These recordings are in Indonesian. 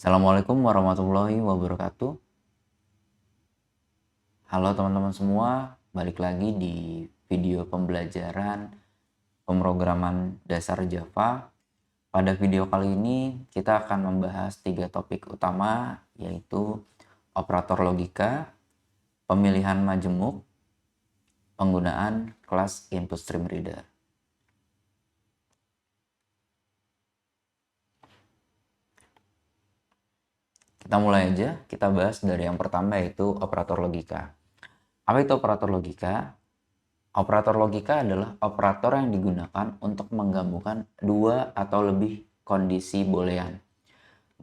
Assalamualaikum warahmatullahi wabarakatuh. Halo teman-teman semua, balik lagi di video pembelajaran pemrograman dasar Java. Pada video kali ini kita akan membahas 3 topik utama, yaitu operator logika, pemilihan majemuk, penggunaan kelas input stream reader. Kita mulai aja, kita bahas dari yang pertama, yaitu operator logika. Apa itu operator logika? Operator logika adalah operator yang digunakan untuk menggabungkan dua atau lebih kondisi boolean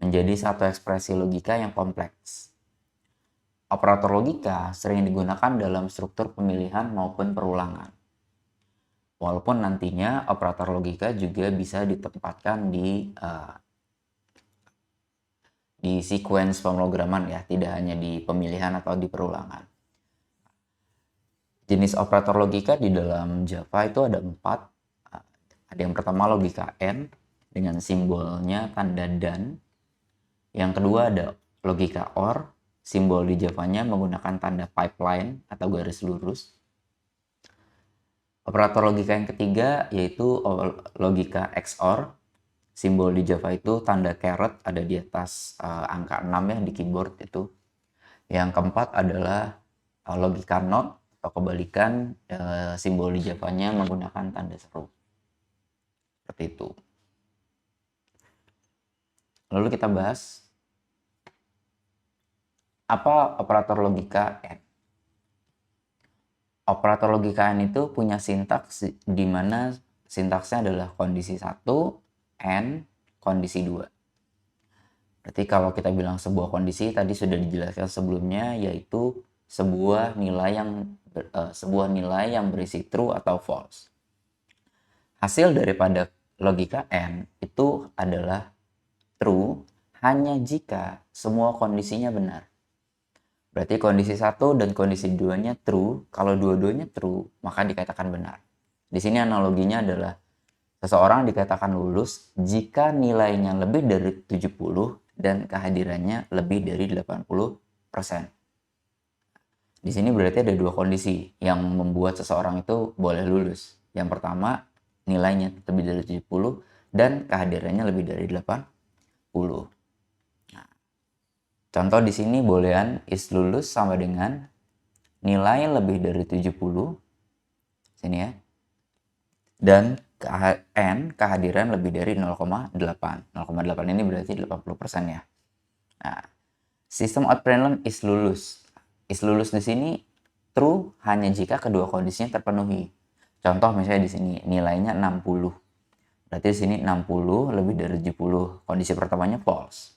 menjadi satu ekspresi logika yang kompleks. Operator logika sering digunakan dalam struktur pemilihan maupun perulangan. Walaupun nantinya operator logika juga bisa ditempatkan di sequence pemrograman ya, tidak hanya di pemilihan atau di perulangan. Jenis operator logika di dalam Java itu ada 4. Ada yang pertama logika AND dengan simbolnya tanda dan. Yang kedua ada logika OR, simbol di Javanya menggunakan tanda pipeline atau garis lurus. Operator logika yang ketiga yaitu logika XOR, simbol di Java itu tanda caret ada di atas angka 6 ya di keyboard itu. Yang keempat adalah logika NOT atau kebalikan, simbol di Javanya menggunakan tanda seru. Seperti itu. Lalu kita bahas apa operator logika AND. Operator logika AND itu punya sintaks di mana sintaksnya adalah kondisi 1 AND kondisi 2. Berarti kalau kita bilang sebuah kondisi tadi sudah dijelaskan sebelumnya, yaitu sebuah nilai yang berisi true atau false. Hasil daripada logika AND itu adalah true hanya jika semua kondisinya benar. Berarti kondisi 1 dan kondisi 2-nya true. Kalau dua-duanya true, maka dikatakan benar. Di sini analoginya adalah seseorang dikatakan lulus jika nilainya lebih dari 70 dan kehadirannya lebih dari 80%. Di sini berarti ada 2 kondisi yang membuat seseorang itu boleh lulus. Yang pertama, nilainya lebih dari 70 dan kehadirannya lebih dari 80. Nah, contoh di sini boolean is lulus sama dengan nilai lebih dari 70 sini ya. Dan N kehadiran lebih dari 0,8. 0,8 ini berarti 80% ya. Nah, sistem out parallel is lulus. Is lulus di sini true hanya jika kedua kondisinya terpenuhi. Contoh misalnya di sini nilainya 60. Berarti di sini 60 lebih dari 70. Kondisi pertamanya false.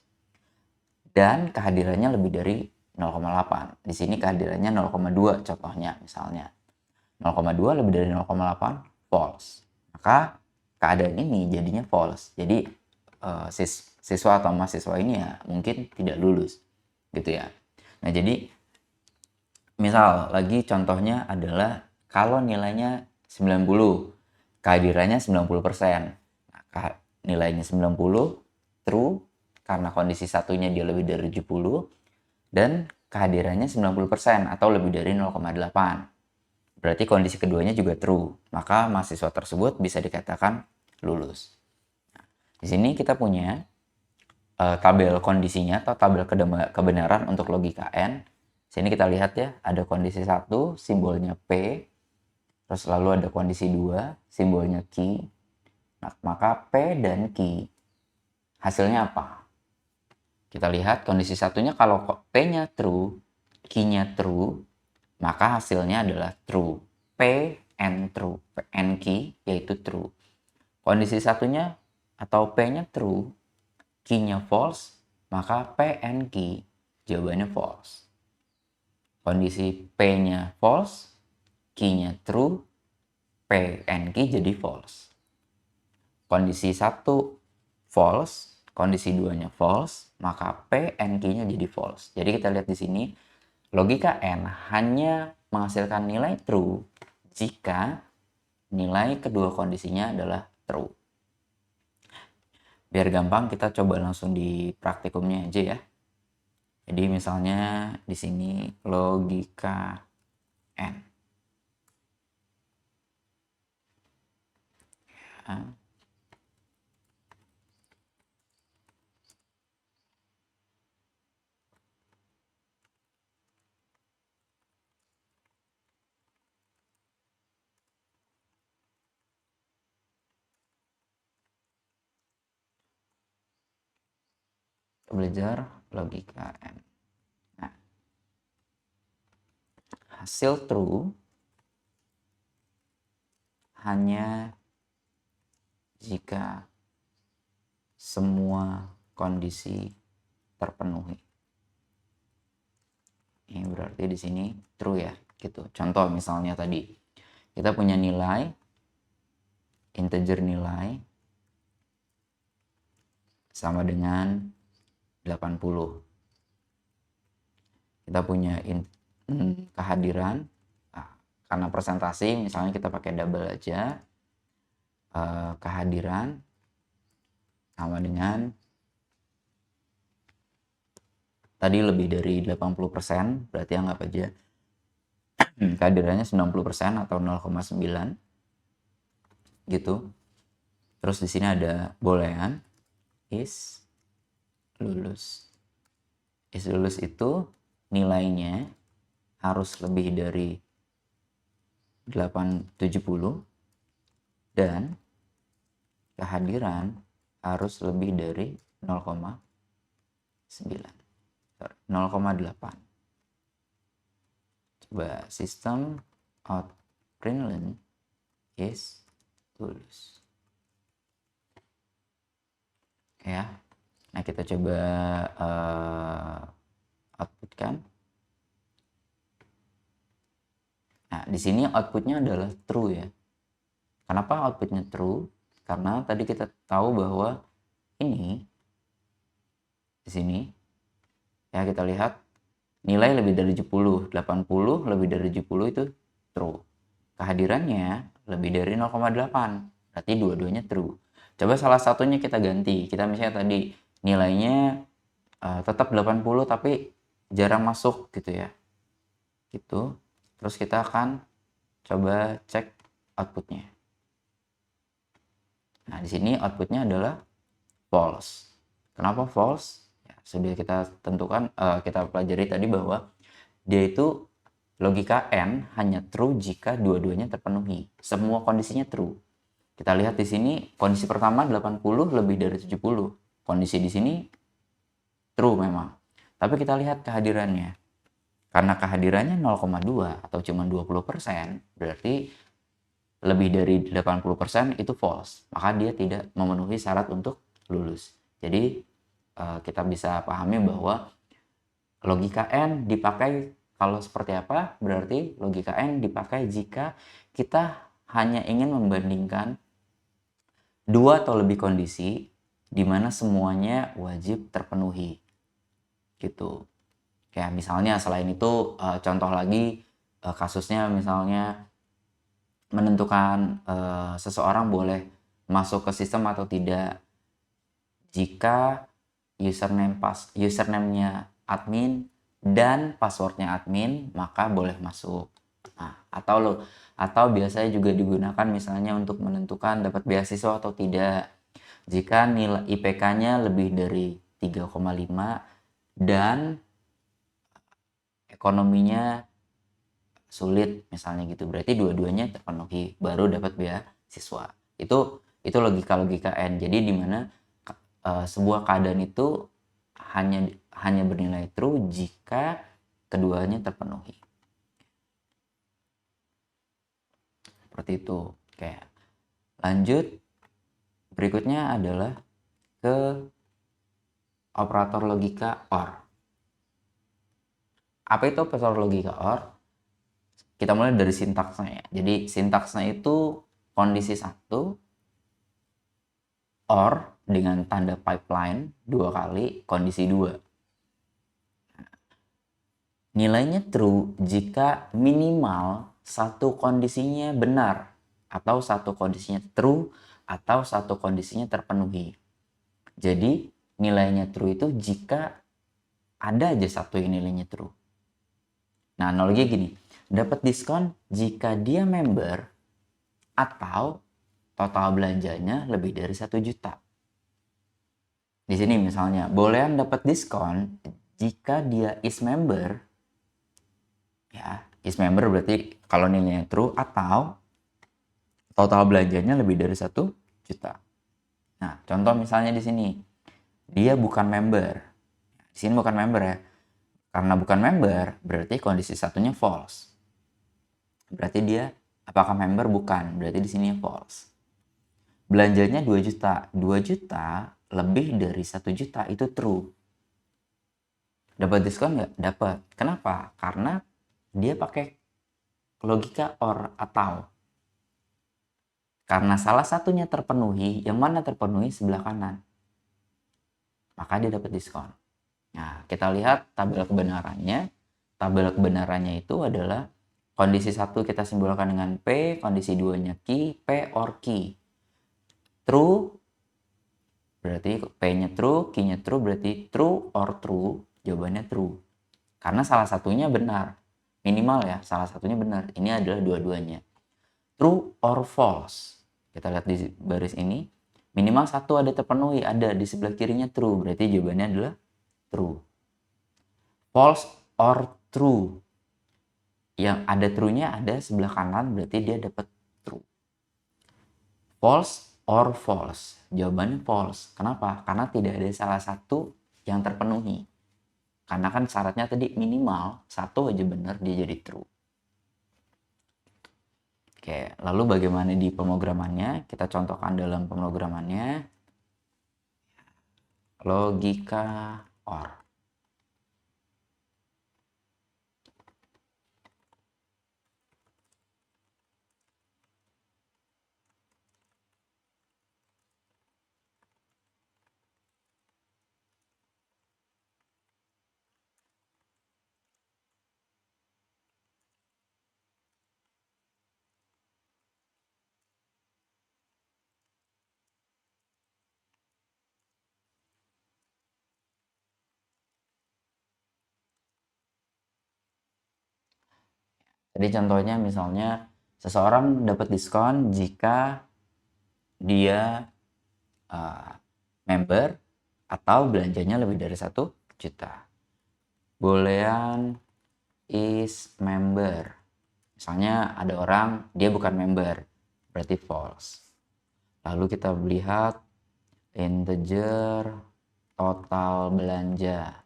Dan kehadirannya lebih dari 0,8. Di sini kehadirannya 0,2 contohnya misalnya. 0,2 lebih dari 0,8 false. Maka keadaan ini jadinya false. Jadi siswa atau mahasiswa ini ya mungkin tidak lulus gitu ya. Nah, jadi misal lagi contohnya adalah kalau nilainya 90, kehadirannya 90%. Nah, nilainya 90 true karena kondisi satunya dia lebih dari 70 dan kehadirannya 90% atau lebih dari 0,8. Berarti kondisi keduanya juga true, maka mahasiswa tersebut bisa dikatakan lulus. Nah, di sini kita punya tabel kondisinya atau tabel kebenaran untuk logika AND. Sini kita lihat ya, ada kondisi 1, simbolnya P, terus lalu ada kondisi 2, simbolnya Q. Nah, maka P dan Q hasilnya apa? Kita lihat kondisi satunya kalau P-nya true, Q-nya true, maka hasilnya adalah true. P and true, P and Q yaitu true. Kondisi satunya atau P-nya true, Q-nya false, maka P and Q jawabannya false. Kondisi P-nya false, Q-nya true, P and Q jadi false. Kondisi 1 false, kondisi 2-nya false, maka P and Q-nya jadi false. Jadi kita lihat di sini logika AND hanya menghasilkan nilai true jika nilai kedua kondisinya adalah true. Biar gampang kita coba langsung di praktikumnya aja ya. Jadi misalnya di sini logika N. Ya. Kita belajar logika N. Nah, hasil true hanya jika semua kondisi terpenuhi. Ini berarti di sini true ya, gitu. Contoh misalnya tadi kita punya nilai integer nilai sama dengan 80. Kita punya kehadiran, karena presentasi misalnya kita pakai double aja, kehadiran sama dengan tadi lebih dari 80%, berarti anggap aja kehadirannya 90% atau 0,9 gitu. Terus di sini ada boolean is lulus. Is lulus itu nilainya harus lebih dari 870 dan kehadiran harus lebih dari 0,8. Coba sistem out println is lulus. Ya. Nah, kita coba outputkan. Nah, di sini outputnya adalah true ya. Kenapa outputnya true? Karena tadi kita tahu bahwa ini di sini ya, kita lihat nilai lebih dari 70, 80 lebih dari 70 itu true. Kehadirannya lebih dari 0,8, berarti dua-duanya true. Coba salah satunya kita ganti. Kita misalnya tadi nilainya tetap 80 tapi jarang masuk gitu ya. Gitu. Terus kita akan coba cek outputnya. Nah, di sini outputnya adalah false. Kenapa false? Ya, sudah kita tentukan, kita pelajari tadi bahwa dia itu logika N hanya true jika dua-duanya terpenuhi. Semua kondisinya true. Kita lihat di sini kondisi pertama 80 lebih dari 70. Kondisi di sini true memang. Tapi kita lihat kehadirannya. Karena kehadirannya 0,2 atau cuma 20%, berarti lebih dari 80% itu false. Maka dia tidak memenuhi syarat untuk lulus. Jadi kita bisa pahami bahwa logika N dipakai kalau seperti apa? Berarti logika N dipakai jika kita hanya ingin membandingkan dua atau lebih kondisi di mana semuanya wajib terpenuhi. Gitu. Kayak misalnya selain itu contoh lagi kasusnya misalnya menentukan seseorang boleh masuk ke sistem atau tidak jika username-nya admin dan passwordnya admin, maka boleh masuk. Nah, atau biasanya juga digunakan misalnya untuk menentukan dapat beasiswa atau tidak jika nilai IPK-nya lebih dari 3,5 dan ekonominya sulit misalnya gitu, berarti dua-duanya terpenuhi baru dapat beasiswa. Itu logika N. Jadi di mana sebuah keadaan itu hanya bernilai true jika keduanya terpenuhi. Seperti itu. Oke. Lanjut. Berikutnya adalah ke operator logika OR. Apa itu operator logika OR? Kita mulai dari sintaksnya ya. Jadi sintaksnya itu kondisi 1 OR dengan tanda pipeline 2 kali kondisi 2. Nilainya true jika minimal satu kondisinya benar atau satu kondisinya true atau satu kondisinya terpenuhi. Jadi nilainya true itu jika ada aja satu yang nilainya true. Nah, analogi gini, dapat diskon jika dia member atau total belanjanya lebih dari 1 juta. Di sini misalnya, bolehan dapat diskon jika dia is member, ya, is member berarti kalau nilainya true atau total belanjanya lebih dari 1 juta. Nah, contoh misalnya di sini, dia bukan member. Di sini bukan member ya. Karena bukan member, berarti kondisi satunya false. Berarti dia apakah member? Bukan. Berarti di sini false. Belanjanya 2 juta. 2 juta lebih dari 1 juta itu true. Dapat diskon nggak? Dapat. Kenapa? Karena dia pakai logika or atau. Karena salah satunya terpenuhi, yang mana terpenuhi sebelah kanan. Maka dia dapat diskon. Nah, kita lihat tabel kebenarannya. Tabel kebenarannya itu adalah kondisi 1 kita simbolkan dengan P, kondisi 2-nya key, P or key. True berarti P-nya true, key-nya true berarti true or true, jawabannya true. Karena salah satunya benar. Minimal ya, salah satunya benar. Ini adalah dua-duanya. True or false. Kita lihat di baris ini. Minimal satu ada terpenuhi, ada di sebelah kirinya true. Berarti jawabannya adalah true. False or true. Yang ada true-nya ada sebelah kanan, berarti dia dapat true. False or false. Jawabannya false. Kenapa? Karena tidak ada salah satu yang terpenuhi. Karena kan syaratnya tadi minimal satu aja benar, dia jadi true. Oke, lalu bagaimana di pemrogramannya? Kita contohkan dalam pemrogramannya. Logika OR. Jadi contohnya misalnya seseorang dapat diskon jika dia member atau belanjanya lebih dari 1 juta. Bolehan is member. Misalnya ada orang dia bukan member, berarti false. Lalu kita lihat integer total belanja.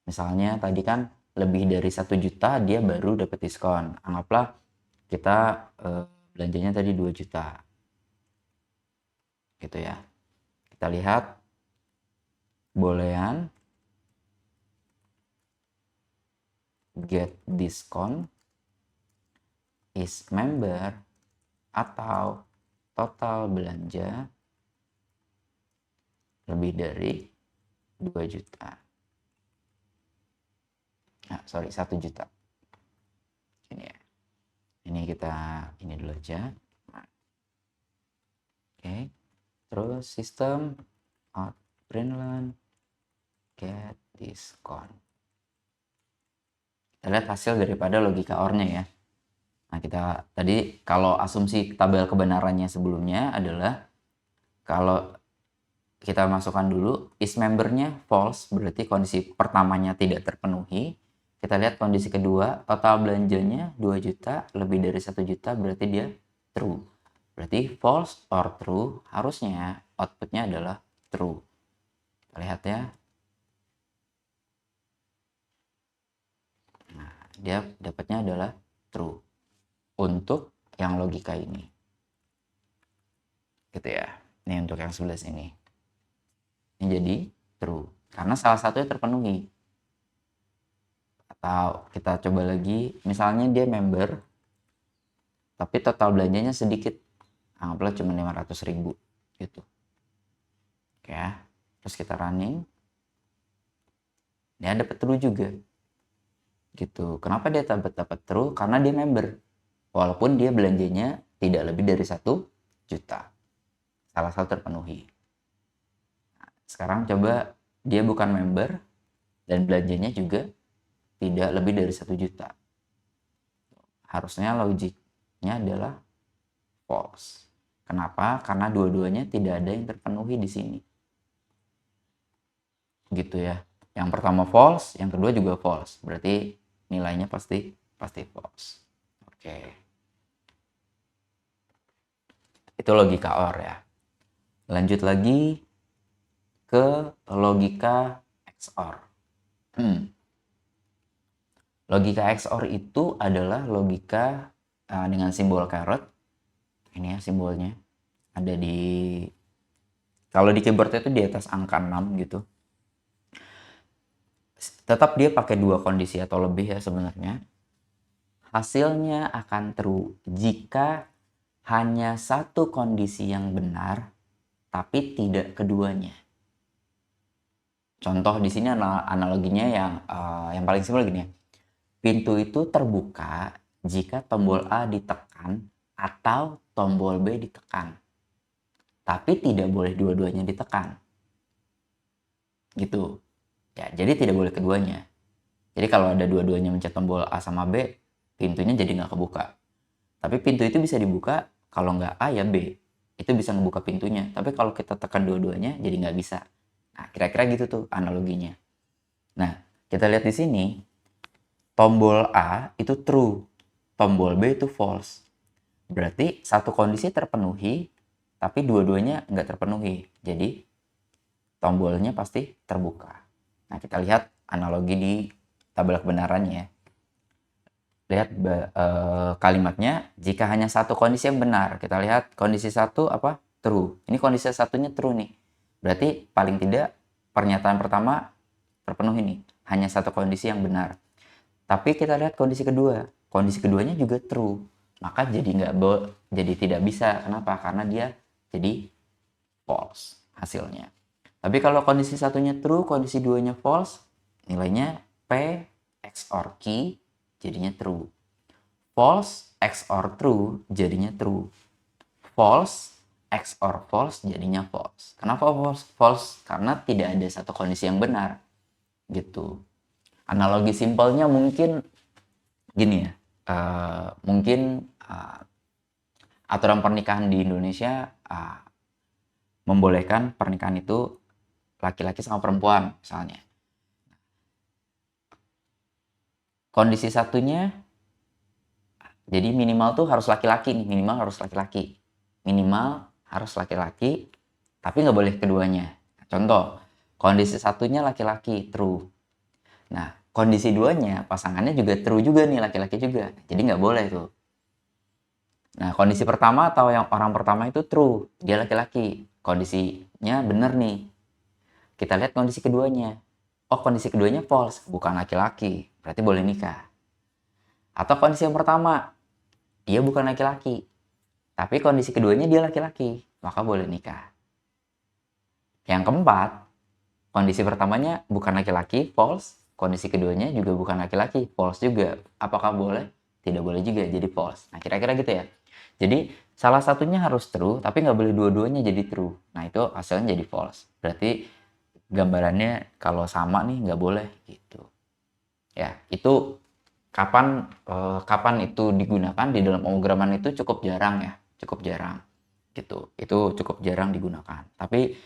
Misalnya tadi kan lebih dari 1 juta dia baru dapat diskon. Anggaplah kita belanjanya tadi 2 juta. Gitu ya. Kita lihat bolehan get discount is member atau total belanja lebih dari 2 juta. Nah, sorry, 1 juta. Ini ya. Ini kita ini dulu aja. Oke. Terus sistem out println get discount. Kita lihat hasil daripada logika OR-nya ya. Nah, kita tadi kalau asumsi tabel kebenarannya sebelumnya adalah kalau kita masukkan dulu is membernya false, berarti kondisi pertamanya tidak terpenuhi. Kita lihat kondisi kedua, total belanjanya 2 juta, lebih dari 1 juta, berarti dia true. Berarti false or true, harusnya outputnya adalah true. Kita lihat ya. Nah, dia dapatnya adalah true. Untuk yang logika ini. Gitu ya. Ini untuk yang sebelah sini. Ini jadi true. Karena salah satunya terpenuhi. Atau kita coba lagi, misalnya dia member, tapi total belanjanya sedikit, anggaplah cuma 500.000 gitu. Oke, terus kita running, dia dapat true juga, gitu. Kenapa dia dapat true? Karena dia member, walaupun dia belanjanya tidak lebih dari 1 juta, salah satu terpenuhi. Sekarang coba dia bukan member dan belanjanya juga tidak lebih dari 1 juta. Harusnya logiknya adalah false. Kenapa? Karena dua-duanya tidak ada yang terpenuhi di sini. Gitu ya. Yang pertama false, yang kedua juga false. Berarti nilainya pasti false. Oke. Itu logika OR ya. Lanjut lagi ke logika XOR. Logika XOR itu adalah logika dengan simbol caret. Ini ya simbolnya. Ada di, kalau di keyboard itu di atas angka 6 gitu. Tetap dia pakai dua kondisi atau lebih ya sebenarnya. Hasilnya akan true jika hanya satu kondisi yang benar, tapi tidak keduanya. Contoh di sini analoginya yang paling simpel gini ya. Pintu itu terbuka jika tombol A ditekan atau tombol B ditekan. Tapi tidak boleh dua-duanya ditekan. Gitu. Ya, jadi tidak boleh keduanya. Jadi kalau ada dua-duanya mencet tombol A sama B, pintunya jadi nggak kebuka. Tapi pintu itu bisa dibuka kalau nggak A ya B. Itu bisa ngebuka pintunya. Tapi kalau kita tekan dua-duanya jadi nggak bisa. Nah, kira-kira gitu tuh analoginya. Nah, kita lihat di sini, tombol A itu true, tombol B itu false. Berarti satu kondisi terpenuhi, tapi dua-duanya nggak terpenuhi. Jadi, tombolnya pasti terbuka. Nah, kita lihat analogi di tabel kebenarannya ya. Lihat kalimatnya, jika hanya satu kondisi yang benar. Kita lihat kondisi satu apa? True. Ini kondisi satunya true nih. Berarti paling tidak pernyataan pertama terpenuhi nih. Hanya satu kondisi yang benar. Tapi kita lihat kondisi kedua. Kondisi keduanya juga true. Maka jadi tidak bisa. Kenapa? Karena dia jadi false hasilnya. Tapi kalau kondisi satunya true, kondisi duanya false, nilainya P XOR Q jadinya true. False XOR true jadinya true. False XOR false jadinya false. Kenapa false? False karena tidak ada satu kondisi yang benar. Gitu. Analogi simpelnya mungkin gini ya. Mungkin aturan pernikahan di Indonesia membolehkan pernikahan itu laki-laki sama perempuan misalnya. Kondisi satunya jadi minimal tuh harus laki-laki nih, minimal harus laki-laki. Minimal harus laki-laki, tapi nggak boleh keduanya. Contoh, kondisi satunya laki-laki, true. Nah, kondisi duanya pasangannya juga true juga nih, laki-laki juga. Jadi nggak boleh tuh. Nah, kondisi pertama atau yang orang pertama itu true, dia laki-laki. Kondisinya bener nih. Kita lihat kondisi keduanya. Oh, kondisi keduanya false, bukan laki-laki. Berarti boleh nikah. Atau kondisi yang pertama, dia bukan laki-laki. Tapi kondisi keduanya dia laki-laki, maka boleh nikah. Yang keempat, kondisi pertamanya bukan laki-laki, false. Kondisi keduanya juga bukan laki-laki, false juga. Apakah boleh? Tidak boleh juga, jadi false. Nah, kira-kira gitu ya. Jadi, salah satunya harus true, tapi nggak boleh dua-duanya jadi true. Nah, itu hasilnya jadi false. Berarti gambarannya kalau sama nih nggak boleh gitu. Ya, itu kapan itu digunakan di dalam pemrograman itu cukup jarang ya, cukup jarang gitu. Itu cukup jarang digunakan. Tapi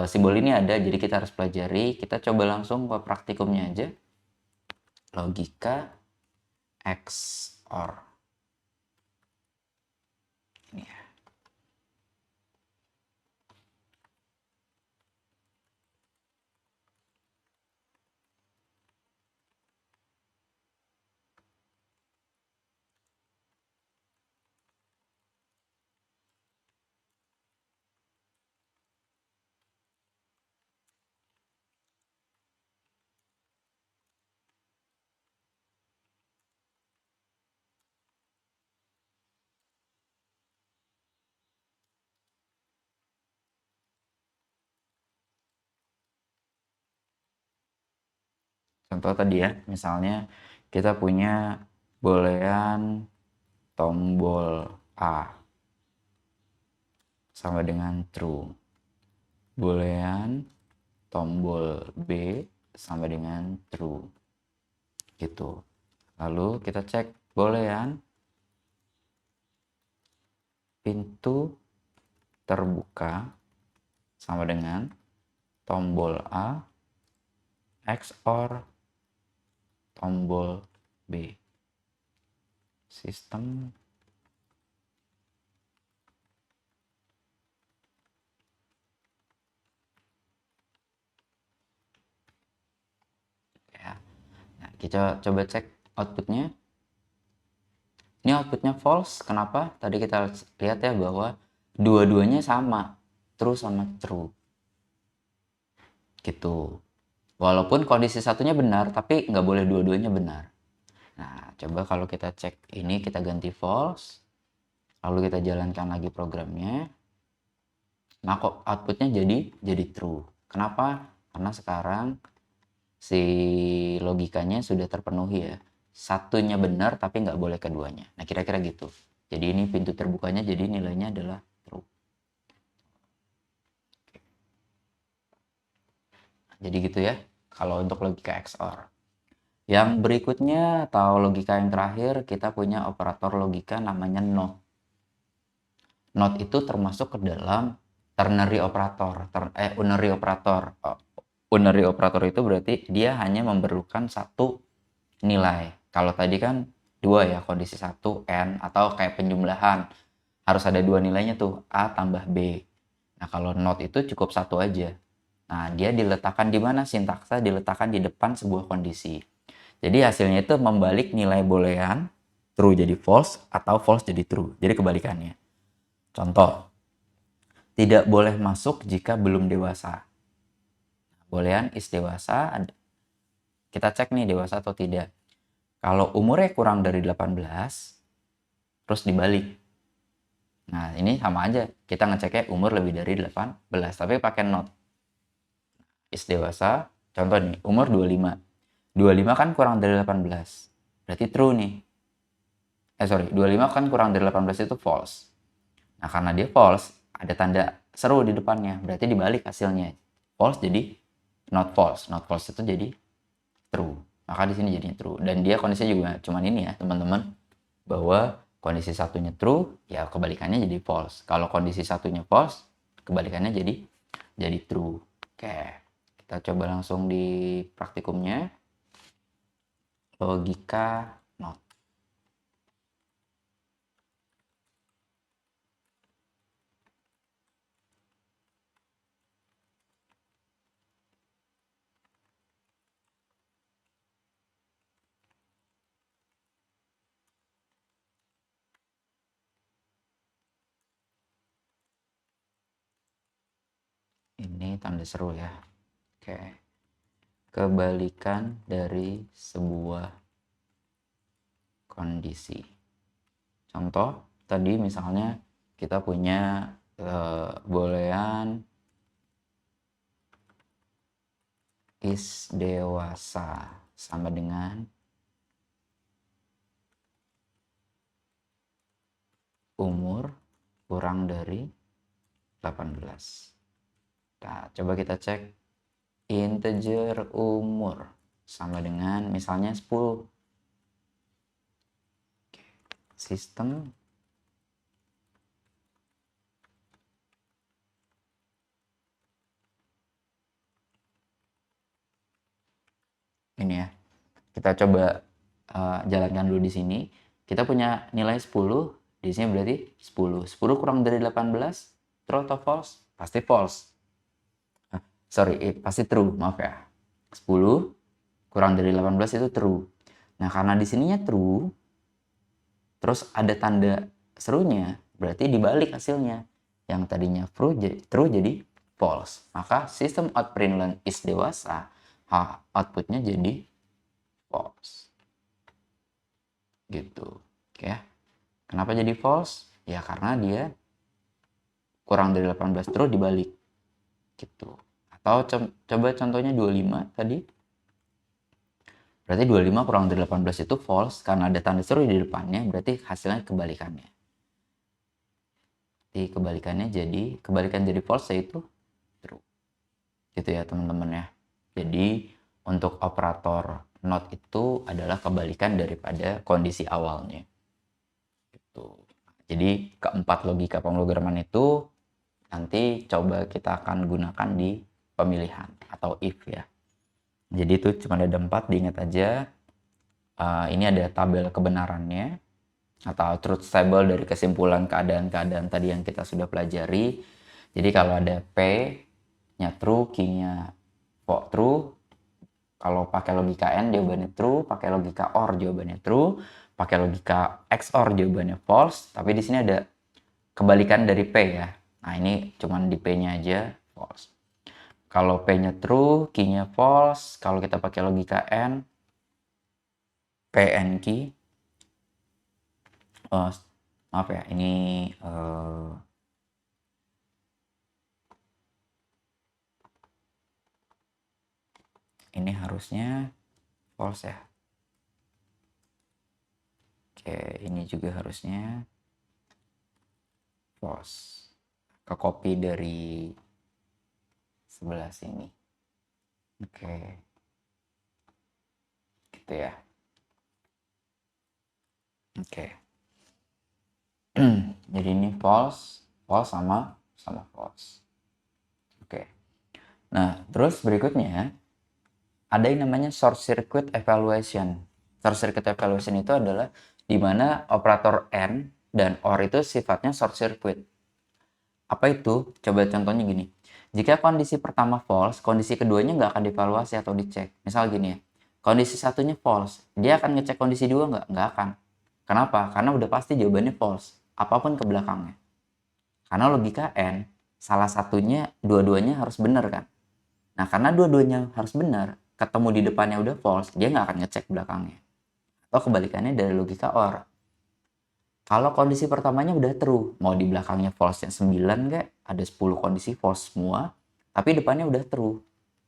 simbol ini ada, jadi kita harus pelajari. Kita coba langsung ke praktikumnya aja. Logika XOR. Ini ya. Contoh tadi ya, misalnya kita punya bolehan tombol A sama dengan true. Boolean tombol B sama dengan true. Gitu. Lalu kita cek boolean pintu terbuka sama dengan tombol A XOR tombol B. Sistem ya. Nah, kita coba cek outputnya. Ini outputnya false. Kenapa? Tadi kita lihat ya bahwa dua-duanya sama, true sama true. Gitu. Walaupun kondisi satunya benar, tapi nggak boleh dua-duanya benar. Nah, coba kalau kita cek ini, kita ganti false. Lalu kita jalankan lagi programnya. Nah, kok outputnya jadi true. Kenapa? Karena sekarang si logikanya sudah terpenuhi ya. Satunya benar tapi nggak boleh keduanya. Nah, kira-kira gitu. Jadi ini pintu terbukanya, jadi nilainya adalah true. Jadi gitu ya, kalau untuk logika XOR. Yang berikutnya atau logika yang terakhir, kita punya operator logika namanya NOT. NOT itu termasuk ke dalam ternary operator, unary operator. Unary operator itu berarti dia hanya memerlukan satu nilai. Kalau tadi kan dua ya, kondisi satu, N, atau kayak penjumlahan. Harus ada dua nilainya tuh, A tambah B. Nah, kalau NOT itu cukup satu aja. Nah, dia diletakkan di mana? Sintaksa diletakkan di depan sebuah kondisi. Jadi hasilnya itu membalik nilai boolean, true jadi false, atau false jadi true. Jadi kebalikannya. Contoh, tidak boleh masuk jika belum dewasa. Boolean is dewasa, kita cek nih dewasa atau tidak. Kalau umurnya kurang dari 18, terus dibalik. Nah, ini sama aja. Kita ngeceknya umur lebih dari 18, tapi pakai not. Is dewasa, contoh nih, umur 25. 25 kan kurang dari 18. Berarti true nih. 25 kan kurang dari 18 itu false. Nah, karena dia false, ada tanda seru di depannya. Berarti dibalik hasilnya. False jadi not false. Not false itu jadi true. Maka di sini jadinya true. Dan dia kondisinya juga cuman ini ya, teman-teman. Bahwa kondisi satunya true, ya kebalikannya jadi false. Kalau kondisi satunya false, kebalikannya jadi true. Oke, kita coba langsung di praktikumnya. Logika not. Ini tanda seru ya. Oke. Kebalikan dari sebuah kondisi. Contoh, tadi misalnya kita punya boolean is dewasa sama dengan umur kurang dari 18. Nah, coba kita cek integer umur sama dengan misalnya 10. Sistem ini ya. Kita coba jalankan dulu di sini. Kita punya nilai 10, di sini berarti 10. 10 kurang dari 18, true atau false? Pasti false. Pasti true, maaf ya. 10 kurang dari 18 itu true. Nah, karena di sininya true, terus ada tanda serunya, berarti dibalik hasilnya. Yang tadinya true jadi false. Maka sistem out println is dewasa, outputnya jadi false. Gitu. Oke ya. Kenapa jadi false? Ya karena dia kurang dari 18 true dibalik. Gitu. Atau coba contohnya 25 tadi. Berarti 25 kurang dari 18 itu false karena ada tanda seru di depannya, berarti hasilnya kebalikannya. Jadi kebalikan jadi false yaitu true. gitu ya teman-teman ya. Jadi untuk operator not itu adalah kebalikan daripada kondisi awalnya. Gitu. Jadi keempat logika pemrograman itu nanti coba kita akan gunakan di pemilihan atau if ya. Jadi itu cuma ada 4, diingat aja. Ini ada tabel kebenarannya atau truth table dari kesimpulan keadaan-keadaan tadi yang kita sudah pelajari. Jadi kalau ada P-nya true, Q-nya true. Kalau pakai logika N jawabannya true, pakai logika OR jawabannya true, pakai logika XOR jawabannya false. Tapi di sini ada kebalikan dari P ya. Nah ini cuman di P-nya aja false. Kalau P-nya true, Q-nya false. Kalau kita pakai logika N, P, N, Q. Maaf ya, ini harusnya false ya. Oke, ini juga harusnya false. Ke copy dari sebelah sini. Oke. Gitu ya. Oke. Jadi ini false, false sama false. Oke. Nah, terus berikutnya ada yang namanya short circuit evaluation. Short circuit evaluation itu adalah di mana operator AND dan OR itu sifatnya short circuit. Apa itu? Coba contohnya gini. Jika kondisi pertama false, kondisi keduanya nggak akan dievaluasi atau dicek. Misal gini ya, kondisi satunya false, dia akan ngecek kondisi dua nggak? Nggak akan. Kenapa? Karena udah pasti jawabannya false, apapun ke belakangnya. Karena logika N, salah satunya dua-duanya harus benar kan? Nah, karena dua-duanya harus benar, ketemu di depannya udah false, dia nggak akan ngecek belakangnya. Atau kebalikannya dari logika OR. Kalau kondisi pertamanya udah true, mau di belakangnya false-nya 9 kayak, ada 10 kondisi false semua, tapi depannya udah true.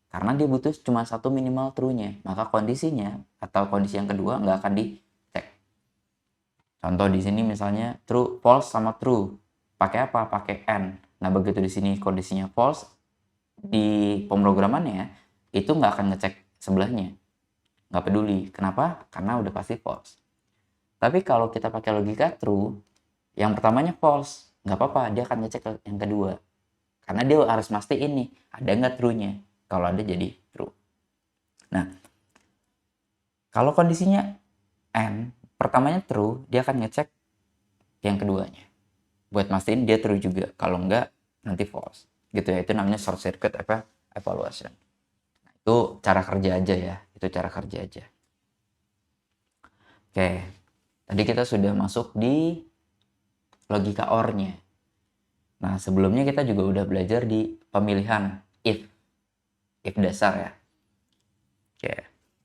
Karena dia butuh cuma satu minimal true-nya, maka kondisinya atau kondisi yang kedua nggak akan dicek. Contoh di sini misalnya true, false sama true. Pakai apa? Pakai N. Nah, begitu di sini kondisinya false, di pemrogramannya itu nggak akan ngecek sebelahnya. Nggak peduli. Kenapa? Karena udah pasti false. Tapi kalau kita pakai logika true, yang pertamanya false, nggak apa-apa, dia akan ngecek yang kedua. Karena dia harus mastiin nih, ada nggak true-nya. Kalau ada jadi true. Nah, kalau kondisinya N, pertamanya true, dia akan ngecek yang keduanya. Buat mastiin dia true juga. Kalau nggak, nanti false. Gitu ya, itu namanya short circuit evaluation. Nah, itu cara kerja aja ya. Itu cara kerja aja. Oke, tadi kita sudah masuk di logika OR-nya. Nah, sebelumnya kita juga udah belajar di pemilihan if dasar ya. Oke.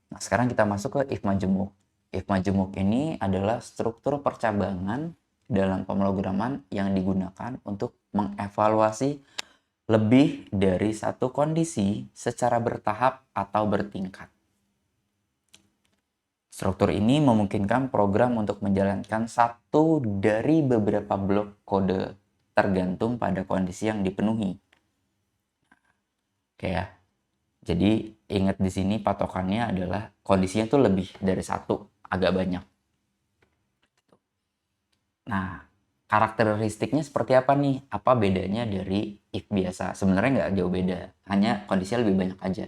Nah, sekarang kita masuk ke if majemuk. If majemuk ini adalah struktur percabangan dalam pemrograman yang digunakan untuk mengevaluasi lebih dari satu kondisi secara bertahap atau bertingkat. Struktur ini memungkinkan program untuk menjalankan satu dari beberapa blok kode tergantung pada kondisi yang dipenuhi. Oke ya. Jadi ingat di sini patokannya adalah kondisinya tuh lebih dari satu, agak banyak. Nah, karakteristiknya seperti apa nih? Apa bedanya dari if biasa? Sebenarnya nggak jauh beda, hanya kondisinya lebih banyak aja.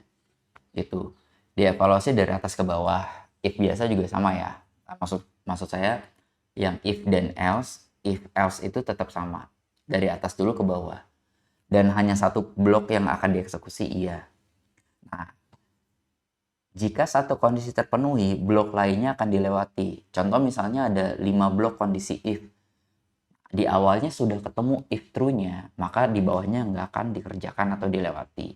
Gitu. Dievaluasi dari atas ke bawah. If biasa juga sama ya. Maksud saya yang if dan else itu tetap sama. Dari atas dulu ke bawah. Dan hanya satu blok yang akan dieksekusi, iya. Nah, jika satu kondisi terpenuhi, blok lainnya akan dilewati. Contoh misalnya ada 5 blok kondisi if. Di awalnya sudah ketemu if true-nya, maka di bawahnya nggak akan dikerjakan atau dilewati.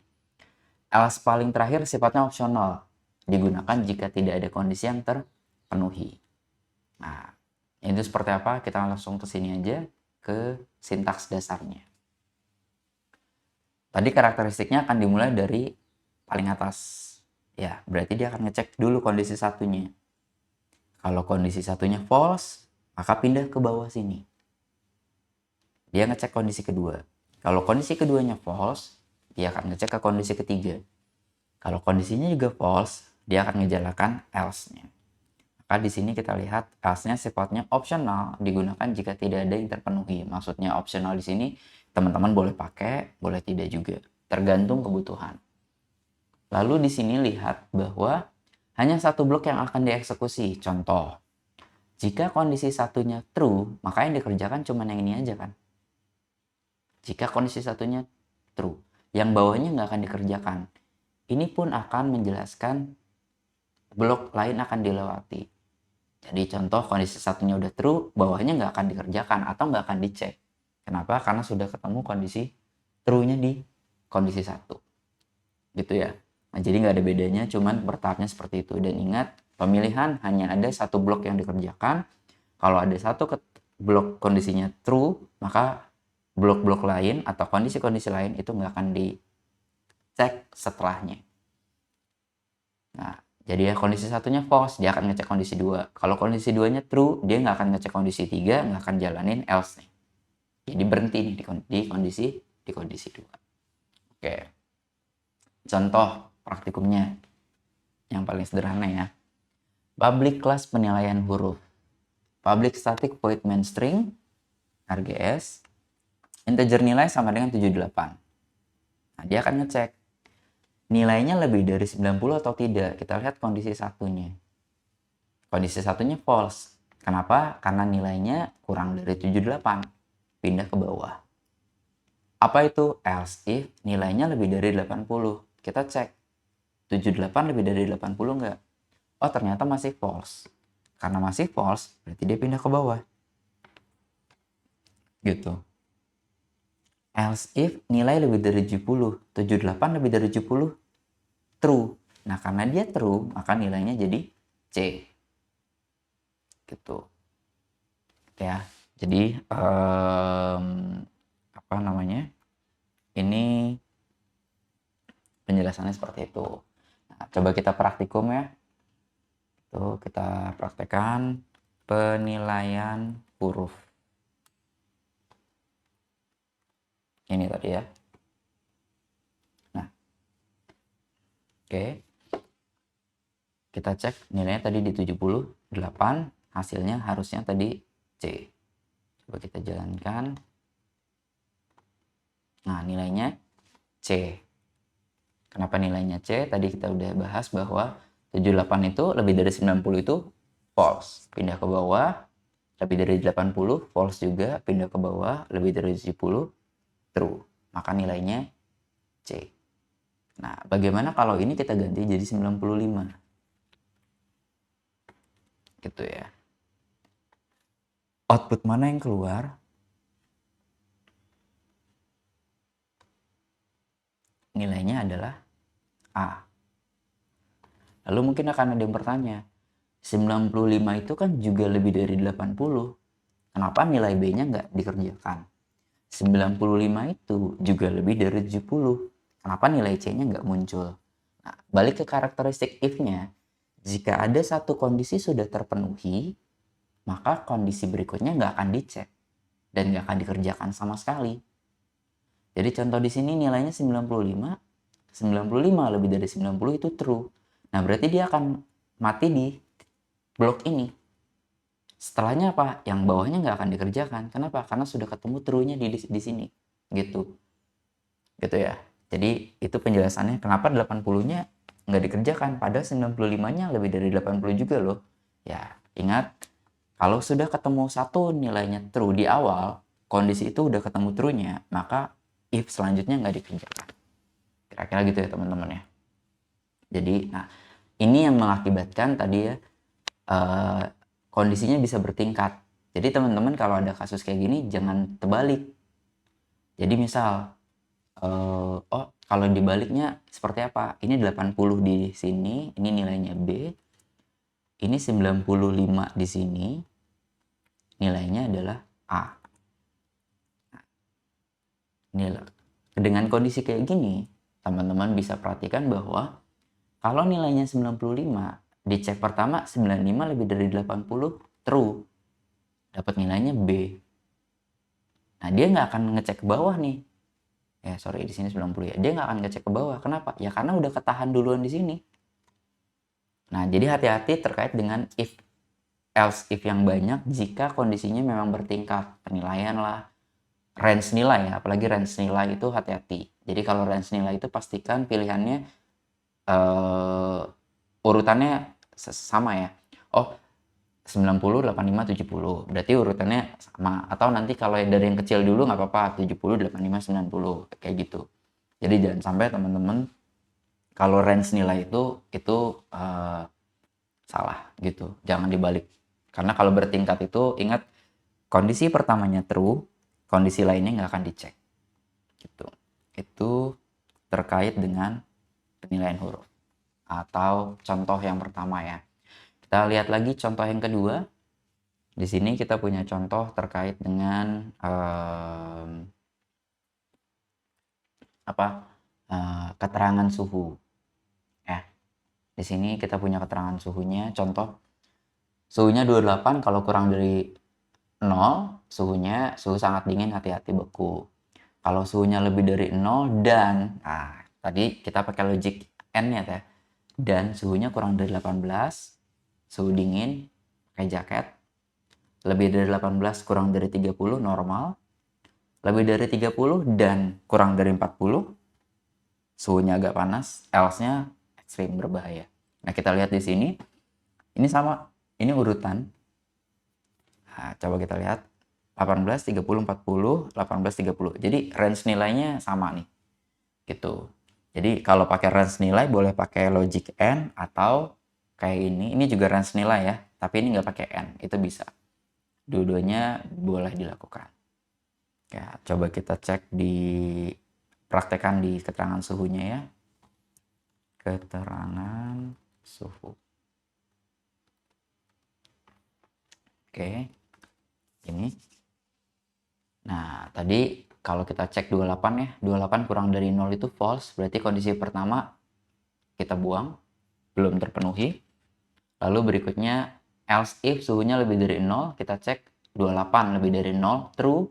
Else paling terakhir sifatnya opsional, digunakan jika tidak ada kondisi yang terpenuhi. Nah, itu seperti apa? Kita langsung ke sini aja, ke sintaks dasarnya. Tadi karakteristiknya akan dimulai dari paling atas. Ya, berarti dia akan ngecek dulu kondisi satunya. Kalau kondisi satunya false, maka pindah ke bawah sini. Dia ngecek kondisi kedua. Kalau kondisi keduanya false, dia akan ngecek ke kondisi ketiga. Kalau kondisinya juga false, dia akan ngejalankan else-nya. Maka di sini kita lihat else-nya sifatnya optional, digunakan jika tidak ada yang terpenuhi. Maksudnya optional di sini teman-teman boleh pakai, boleh tidak juga, tergantung kebutuhan. Lalu di sini lihat bahwa hanya satu blok yang akan dieksekusi. Contoh, jika kondisi satunya true, maka yang dikerjakan cuma yang ini aja kan. Jika kondisi satunya true, yang bawahnya nggak akan dikerjakan. Ini pun akan menjelaskan blok lain akan dilewati. Jadi contoh kondisi satunya udah true, bawahnya nggak akan dikerjakan atau nggak akan dicek. Kenapa? Karena sudah ketemu kondisi true-nya di kondisi satu. Gitu ya. Nah, jadi nggak ada bedanya, cuman bertahapnya seperti itu. Dan ingat, pemilihan hanya ada satu blok yang dikerjakan. Kalau ada satu blok kondisinya true, maka blok-blok lain atau kondisi-kondisi lain itu nggak akan dicek setelahnya. Nah, jadi ya kondisi satunya false, dia akan ngecek kondisi 2. Kalau kondisi 2-nya true, dia nggak akan ngecek kondisi 3, nggak akan jalanin else nih. Jadi berhenti nih di kondisi 2. Oke. Contoh praktikumnya yang paling sederhana ya. Public class penilaian huruf. Public static void main string RGS. Integer nilai sama dengan 78. Nah, dia akan ngecek nilainya lebih dari 90 atau tidak. Kita lihat kondisi satunya. Kondisi satunya false. Kenapa? Karena nilainya kurang dari 78. Pindah ke bawah. Apa itu? Else if nilainya lebih dari 80. Kita cek. 78 lebih dari 80 enggak? Oh, ternyata masih false. Karena masih false, berarti dia pindah ke bawah. Gitu. Else if nilai lebih dari 70. 78 lebih dari 70. True. Nah, karena dia true, maka nilainya jadi C. Gitu. Ya. Jadi, apa namanya? Ini penjelasannya seperti itu. Nah, coba kita praktikum ya. Tuh, kita praktekkan penilaian huruf. Ini tadi ya. Nah. Oke. Kita cek nilainya tadi di 78, hasilnya harusnya tadi C. Coba kita jalankan. Nah, nilainya C. Kenapa nilainya C? Tadi kita udah bahas bahwa 78 itu lebih dari 90 itu false. Pindah ke bawah, lebih dari 80 false juga, pindah ke bawah, lebih dari 70 true. Maka nilainya C. Nah, bagaimana kalau ini kita ganti jadi 95? Gitu ya. Output mana yang keluar? Nilainya adalah A. Lalu mungkin akan ada yang bertanya, 95 itu kan juga lebih dari 80. Kenapa nilai B-nya nggak dikerjakan? 95 itu juga lebih dari 70. Kenapa nilai C-nya nggak muncul? Nah, balik ke karakteristik if-nya. Jika ada satu kondisi sudah terpenuhi, maka kondisi berikutnya nggak akan dicek dan nggak akan dikerjakan sama sekali. Jadi contoh di sini nilainya 95, 95 lebih dari 90 itu true. Nah, berarti dia akan mati di blok ini. Setelahnya apa? Yang bawahnya nggak akan dikerjakan. Kenapa? Karena sudah ketemu true-nya di sini. Gitu. Gitu ya. Jadi itu penjelasannya kenapa 80-nya nggak dikerjakan. Padahal 95-nya lebih dari 80 juga loh. Ya, ingat. Kalau sudah ketemu satu nilainya true di awal, kondisi itu udah ketemu true-nya, maka if selanjutnya nggak dikerjakan. Kira-kira gitu ya teman-teman ya. Jadi, nah ini yang mengakibatkan tadi ya kondisinya bisa bertingkat. Jadi teman-teman kalau ada kasus kayak gini jangan terbalik. Jadi misal, oh kalau dibaliknya seperti apa? Ini 80 di sini, ini nilainya B. Ini 95 di sini, nilainya adalah A. Nah, dengan kondisi kayak gini, teman-teman bisa perhatikan bahwa kalau nilainya 95, dicek pertama 95 lebih dari 80, true. Dapat nilainya B. Nah, dia nggak akan ngecek ke bawah nih. Di sini 90 ya. Dia nggak akan ngecek ke bawah. Kenapa? Ya karena udah ketahan duluan di sini. Nah, jadi hati-hati terkait dengan if, else if yang banyak jika kondisinya memang bertingkat. Penilaian lah, range nilai ya. Apalagi range nilai itu hati-hati. Jadi kalau range nilai itu pastikan pilihannya urutannya sama ya. Oh, 90, 85, 70. Berarti urutannya sama. Atau nanti kalau dari yang kecil dulu nggak apa-apa. 70, 85, 90. Kayak gitu. Jadi jangan sampai teman-teman kalau range nilai itu salah gitu. Jangan dibalik. Karena kalau bertingkat itu ingat kondisi pertamanya true, kondisi lainnya nggak akan dicek. Gitu. Itu terkait dengan penilaian huruf. Atau contoh yang pertama ya. Kita lihat lagi contoh yang kedua. Di sini kita punya contoh terkait dengan keterangan suhu. Ya, di sini kita punya keterangan suhunya. Contoh, suhunya 28, kalau kurang dari 0, suhu sangat dingin, hati-hati beku. Kalau suhunya lebih dari 0 dan, tadi kita pakai logic N-nya ya. Dan suhunya kurang dari 18, suhu dingin, pakai jaket. Lebih dari 18 kurang dari 30 normal. Lebih dari 30 dan kurang dari 40 suhunya agak panas, else-nya ekstrim berbahaya. Nah, kita lihat di sini. Ini sama, ini urutan. Nah, coba kita lihat 18, 30, 40, 18, 30. Jadi range nilainya sama nih. Gitu. Jadi kalau pakai range nilai boleh pakai logic N atau kayak ini. Ini juga range nilai ya, tapi ini nggak pakai N. Itu bisa. Dua-duanya boleh dilakukan. Ya, coba kita cek praktekkan di keterangan suhunya ya. Keterangan suhu. Oke. Ini. Nah, tadi kalau kita cek 28 ya, 28 kurang dari 0 itu false, berarti kondisi pertama kita buang, belum terpenuhi. Lalu berikutnya else if suhunya lebih dari 0, kita cek 28 lebih dari 0, true,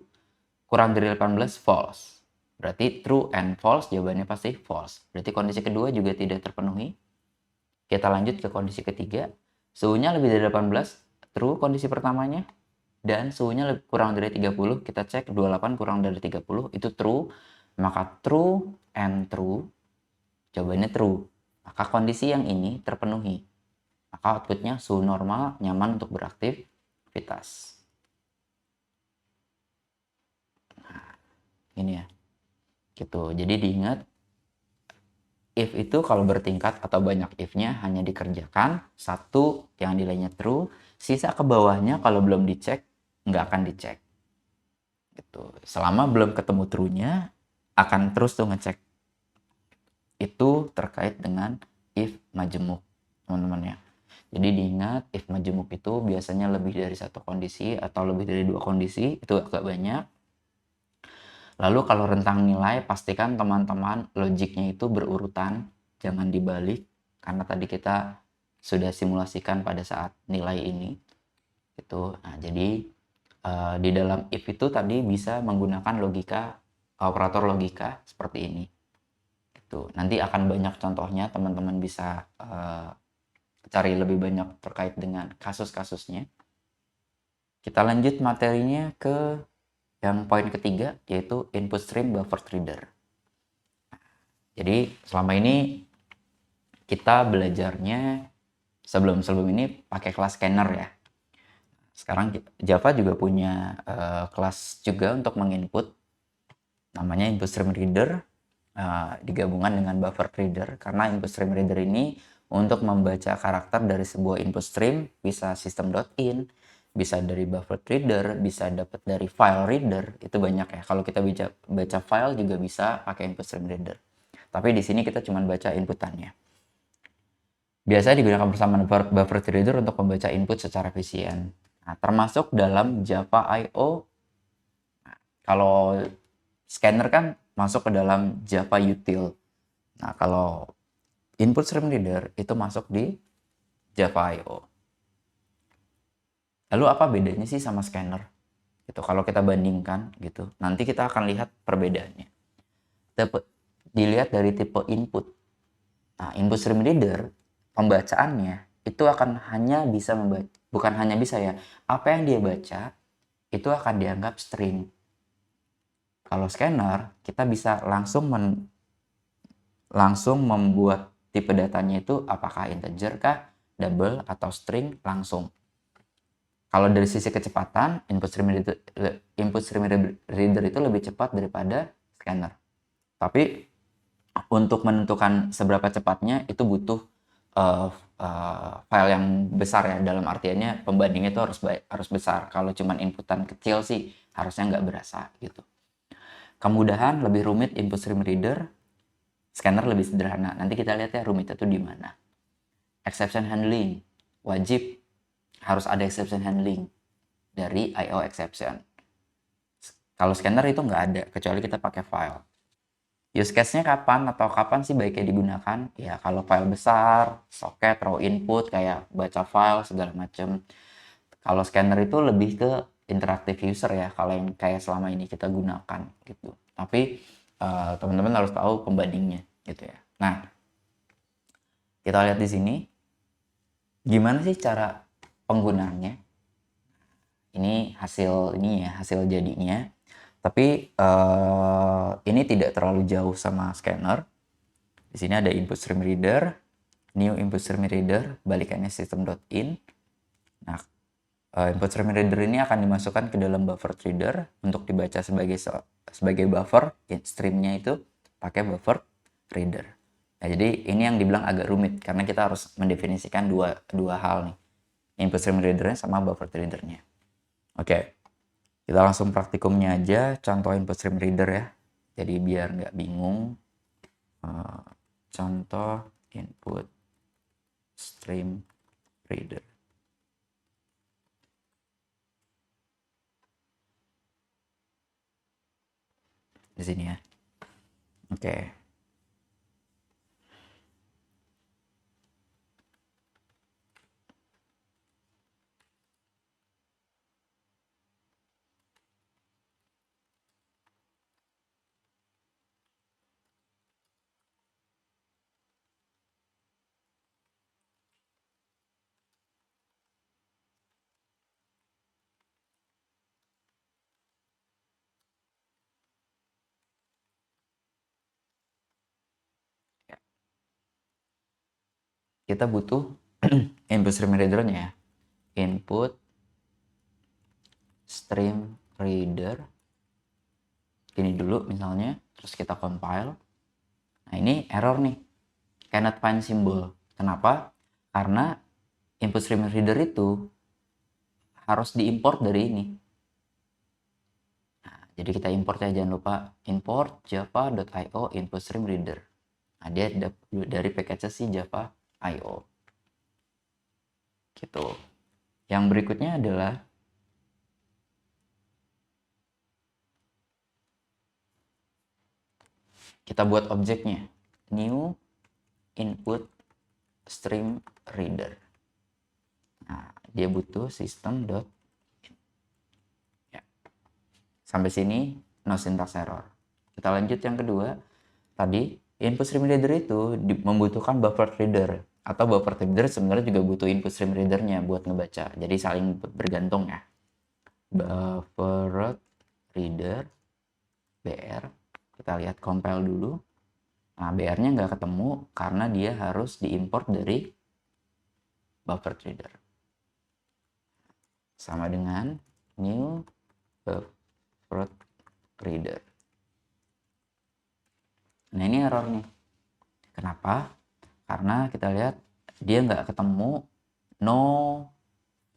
kurang dari 18, false. Berarti true and false, jawabannya pasti false. Berarti kondisi kedua juga tidak terpenuhi. Kita lanjut ke kondisi ketiga, suhunya lebih dari 18, true kondisi pertamanya. Dan suhunya kurang dari 30, kita cek 28 kurang dari 30, itu true. Maka true and true, jawabannya true. Maka kondisi yang ini terpenuhi. Maka outputnya suhu normal, nyaman untuk beraktivitas. Nah, ini ya. Gitu. Jadi diingat, if itu kalau bertingkat atau banyak if-nya hanya dikerjakan, satu yang nilainya true, sisa ke bawahnya kalau belum dicek, nggak akan dicek. Gitu. Selama belum ketemu true-nya, akan terus tuh ngecek. Itu terkait dengan if majemuk, teman-teman ya. Jadi diingat, if majemuk itu biasanya lebih dari satu kondisi atau lebih dari dua kondisi, itu agak banyak. Lalu kalau rentang nilai, pastikan teman-teman logiknya itu berurutan, jangan dibalik, karena tadi kita sudah simulasikan pada saat nilai ini. Gitu. Nah, jadi di dalam if itu tadi bisa menggunakan operator logika seperti ini. Gitu. Nanti akan banyak contohnya, teman-teman bisa cari lebih banyak terkait dengan kasus-kasusnya. Kita lanjut materinya ke yang poin ketiga, yaitu input stream buffer reader. Jadi selama ini kita belajarnya sebelum ini pakai kelas scanner ya. Sekarang Java juga punya kelas juga untuk menginput, namanya input stream reader, digabungkan dengan buffer reader, karena input stream reader ini untuk membaca karakter dari sebuah input stream, bisa system.in, bisa dari buffer reader, bisa dapat dari file reader, itu banyak ya. Kalau kita baca file juga bisa pakai input stream reader. Tapi di sini kita cuma baca inputannya. Biasanya digunakan bersama buffer reader untuk membaca input secara efisien. Nah, termasuk dalam Java I/O. Nah, kalau scanner kan masuk ke dalam Java util. Nah, kalau input stream reader itu masuk di Java I/O. Lalu apa bedanya sih sama scanner? Gitu. Kalau kita bandingkan gitu, nanti kita akan lihat perbedaannya. dilihat dari tipe input. Nah, input stream reader, pembacaannya itu akan hanya bisa membaca, bukan hanya bisa ya, apa yang dia baca itu akan dianggap string. Kalau scanner, kita bisa langsung membuat tipe datanya itu apakah integer kah, double, atau string langsung. Kalau dari sisi kecepatan, input stream reader itu lebih cepat daripada scanner. Tapi untuk menentukan seberapa cepatnya itu butuh file yang besar ya, dalam artiannya pembandingnya itu harus besar. Kalau cuman inputan kecil sih harusnya nggak berasa gitu. Kemudahan lebih rumit input stream reader, scanner lebih sederhana. Nanti kita lihat ya rumitnya itu di mana. Exception handling, wajib harus ada exception handling dari I/O exception. Kalau scanner itu nggak ada, kecuali kita pakai file. Use case-nya kapan sih baiknya digunakan? Ya kalau file besar, socket, raw input, kayak baca file, segala macam. Kalau scanner itu lebih ke interactive user ya, kalau yang kayak selama ini kita gunakan gitu. Tapi teman-teman harus tahu pembandingnya gitu ya. Nah, kita lihat di sini gimana sih cara penggunaannya. Ini hasil jadinya. Tapi ini tidak terlalu jauh sama scanner. Di sini ada input stream reader, new input stream reader, balikannya system.in. Nah, input stream reader ini akan dimasukkan ke dalam buffer reader untuk dibaca sebagai buffer. Streamnya itu pakai buffer reader. Nah, jadi ini yang dibilang agak rumit karena kita harus mendefinisikan dua hal nih, input stream readernya sama buffer readernya. Oke, kita langsung praktikumnya aja, contoh input stream reader ya. Jadi biar nggak bingung, contoh input stream reader. Di sini ya. Oke. Kita butuh input stream readernya ya. Input stream reader. Ini dulu misalnya, terus kita compile. Nah, ini error nih. Cannot find symbol. Kenapa? Karena input stream reader itu harus diimport dari ini. Nah, jadi kita import ya, jangan lupa import java.io input stream reader. Nah, dia dari package si java.io. Gitu. Yang berikutnya adalah kita buat objeknya, new input stream reader. Nah, dia butuh system. Ya. Sampai sini no syntax error. Kita lanjut yang kedua. Tadi input stream reader itu membutuhkan buffer reader, atau buffer reader sebenarnya juga butuh input stream readernya buat ngebaca. Jadi saling bergantung ya. Buffer reader BR, kita lihat compile dulu. Nah, BR-nya nggak ketemu karena dia harus diimport dari buffer reader. Sama dengan new buffer reader. Nah, ini error nih. Kenapa? Karena kita lihat dia nggak ketemu no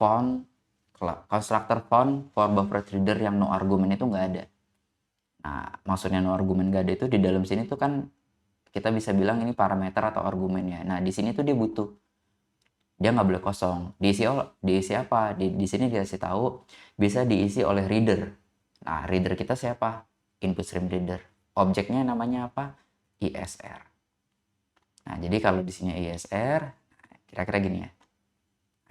font, constructor font for buffer reader yang no argument itu nggak ada. Nah, maksudnya no argument nggak ada itu di dalam sini tuh kan kita bisa bilang ini parameter atau argumen ya. Nah, di sini tuh dia butuh. Dia nggak boleh kosong. Diisi apa? Di sini dikasih tahu bisa diisi oleh reader. Nah, reader kita siapa? Input stream reader. Objeknya namanya apa? ISR. Nah, jadi kalau di sini ISR, kira-kira gini ya.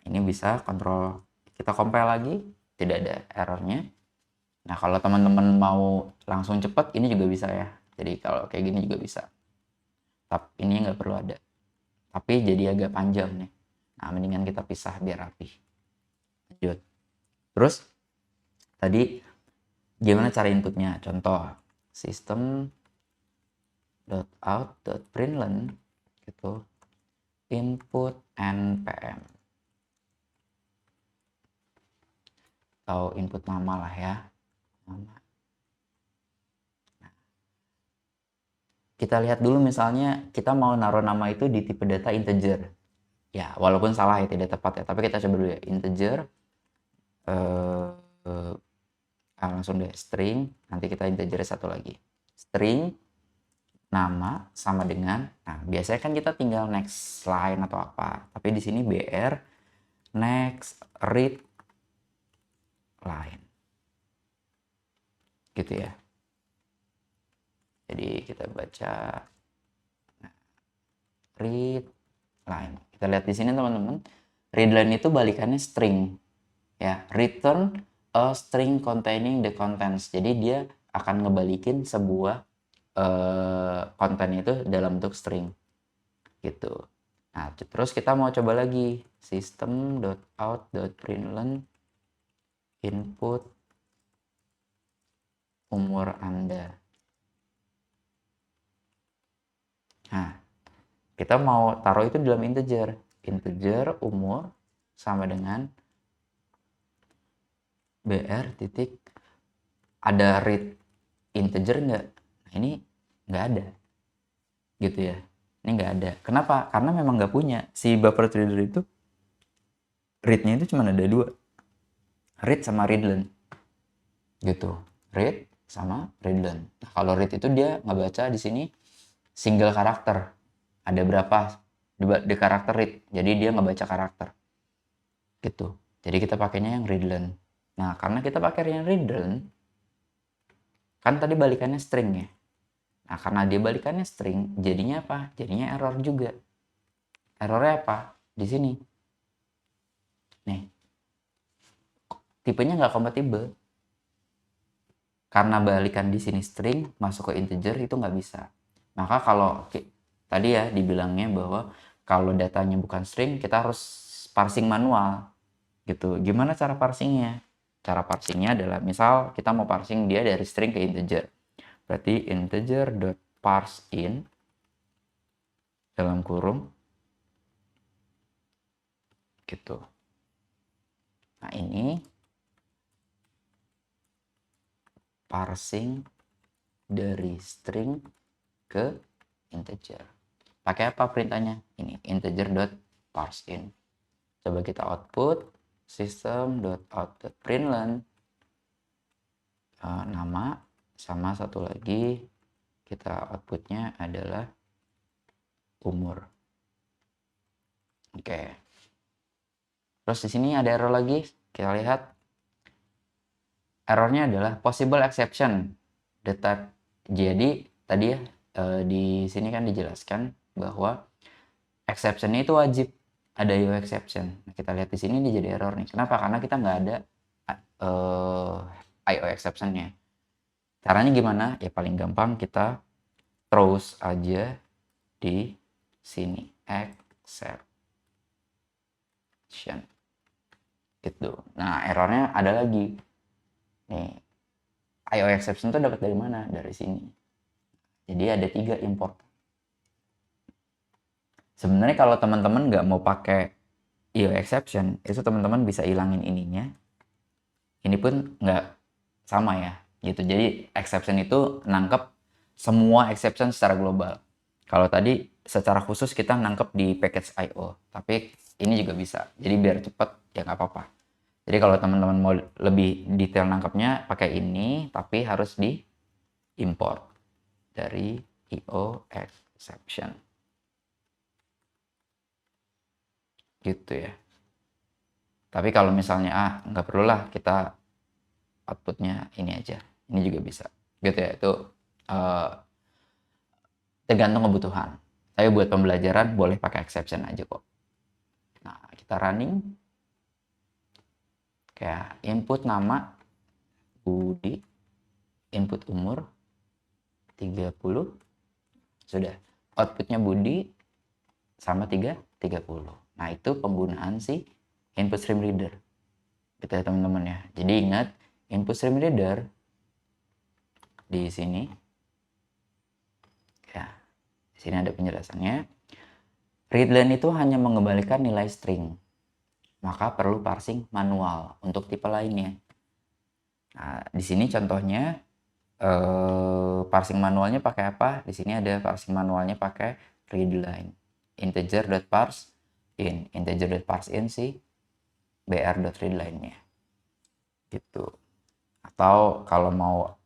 Ini bisa kontrol, kita compile lagi, tidak ada errornya. Nah, kalau teman-teman mau langsung cepat, ini juga bisa ya. Jadi kalau kayak gini juga bisa. Tapi ini nggak perlu ada. Tapi jadi agak panjang nih. Nah, mendingan kita pisah biar rapi. Lanjut. Terus tadi gimana cara inputnya? Contoh system.out.println gitu, input npm atau input nama lah ya, nama. Kita lihat dulu misalnya kita mau naruh nama itu di tipe data integer. Ya, walaupun salah ya, tidak tepat ya. Tapi kita coba dulu ya. Integer. Langsung deh string. Nanti kita integer satu lagi. String nama sama dengan. Nah, biasanya kan kita tinggal next line atau apa. Tapi di sini br next read line. Gitu ya. Jadi kita baca read line. Kita lihat di sini teman-teman, read line itu balikannya string. Ya, return a string containing the contents. Jadi dia akan ngebalikin sebuah konten itu dalam bentuk string. Gitu. Nah, terus kita mau coba lagi system.out.println input umur Anda. Nah, kita mau taruh itu dalam integer. Integer umur sama dengan br titik ada read integer nggak? Nah, ini nggak ada. Gitu ya. Ini nggak ada. Kenapa? Karena memang nggak punya. Si buffer reader itu read-nya itu cuma ada dua. Read sama readline. Gitu. Read sama readline. Nah, kalau read itu dia ngebaca di sini single karakter. Ada berapa di karakter read. Jadi dia ngebaca karakter. Gitu. Jadi kita pakainya yang readline. Nah, karena kita pakai yang readline, kan tadi balikannya string ya. Nah, karena dia balikannya string, jadinya apa? Jadinya error juga. Errornya apa? Di sini. Nih. Tipenya nggak kompatibel. Karena balikan di sini string, masuk ke integer itu nggak bisa. Maka kalau tadi ya dibilangnya bahwa kalau datanya bukan string, kita harus parsing manual. Gitu. Gimana cara parsingnya? Cara parsingnya adalah misal kita mau parsing dia dari string ke integer. Berarti integer.parseIn dalam kurung gitu. Nah, ini parsing dari string ke integer. Pakai apa perintahnya? Ini integer.parseIn. Coba kita output system.out.println nama sama satu lagi kita outputnya adalah umur. Oke. Terus di sini ada error lagi. Kita lihat. Errornya adalah possible exception. Jadi tadi ya di sini kan dijelaskan bahwa exception itu wajib ada IO exception. Nah, kita lihat di sini dia jadi error nih. Kenapa? Karena kita nggak ada IO exception-nya. Caranya gimana? Ya paling gampang kita throws aja di sini exception. Gitu. Nah, errornya ada lagi. Nih, IO exception itu dapat dari mana? Dari sini. Jadi ada 3 import. Sebenarnya kalau teman-teman nggak mau pakai IO exception, itu teman-teman bisa hilangin ininya. Ini pun nggak sama ya, gitu. Jadi exception itu nangkep semua exception secara global. Kalau tadi secara khusus kita nangkep di package IO, tapi ini juga bisa. Jadi biar cepet ya nggak apa-apa. Jadi kalau teman-teman mau lebih detail nangkepnya pakai ini, tapi harus di import dari IO exception. Gitu ya. Tapi kalau misalnya nggak perlu lah kita outputnya ini aja. Ini juga bisa. Gitu ya. Itu tergantung kebutuhan. Tapi buat pembelajaran boleh pakai exception aja kok. Nah, kita running. Kayak input nama Budi, input umur, 30. Sudah. Outputnya Budi sama 30. Nah, itu penggunaan si input stream reader. Gitu ya teman-teman ya. Jadi ingat, input stream reader di sini. Ya, di sini ada penjelasannya. Readline itu hanya mengembalikan nilai string. Maka perlu parsing manual untuk tipe lainnya. Nah, di sini contohnya parsing manualnya pakai apa? Di sini ada parsing manualnya pakai readline. Integer.parseIn. Integer.parseIn si br.readline-nya. Gitu. Atau kalau mau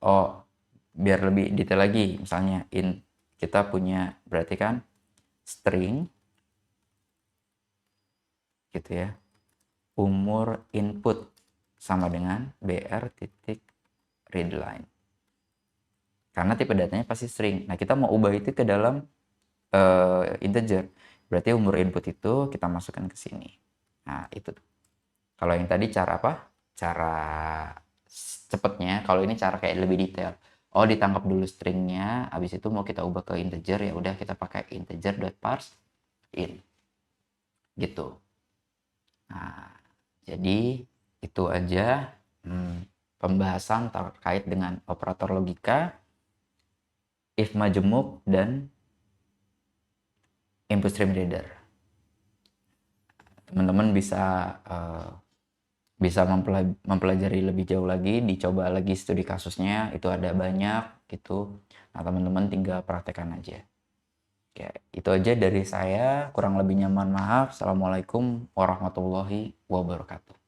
biar lebih detail lagi, misalnya kita punya berarti kan string gitu ya. Umur input sama dengan br.readline. Karena tipe datanya pasti string. Nah, kita mau ubah itu ke dalam integer. Berarti umur input itu kita masukkan ke sini. Nah, itu. Kalau yang tadi cara apa? Cara cepetnya. Kalau ini cara kayak lebih detail. Oh, ditangkap dulu stringnya. Habis itu mau kita ubah ke integer. Ya udah kita pakai integer.parseIn. Gitu. Nah, jadi itu aja pembahasan terkait dengan operator logika, if majemuk, dan input stream reader. Teman-teman bisa mempelajari lebih jauh lagi, dicoba lagi studi kasusnya, itu ada banyak gitu. Nah, teman-teman tinggal praktekkan aja. Ya, itu aja dari saya, kurang lebihnya mohon maaf. Assalamualaikum warahmatullahi wabarakatuh.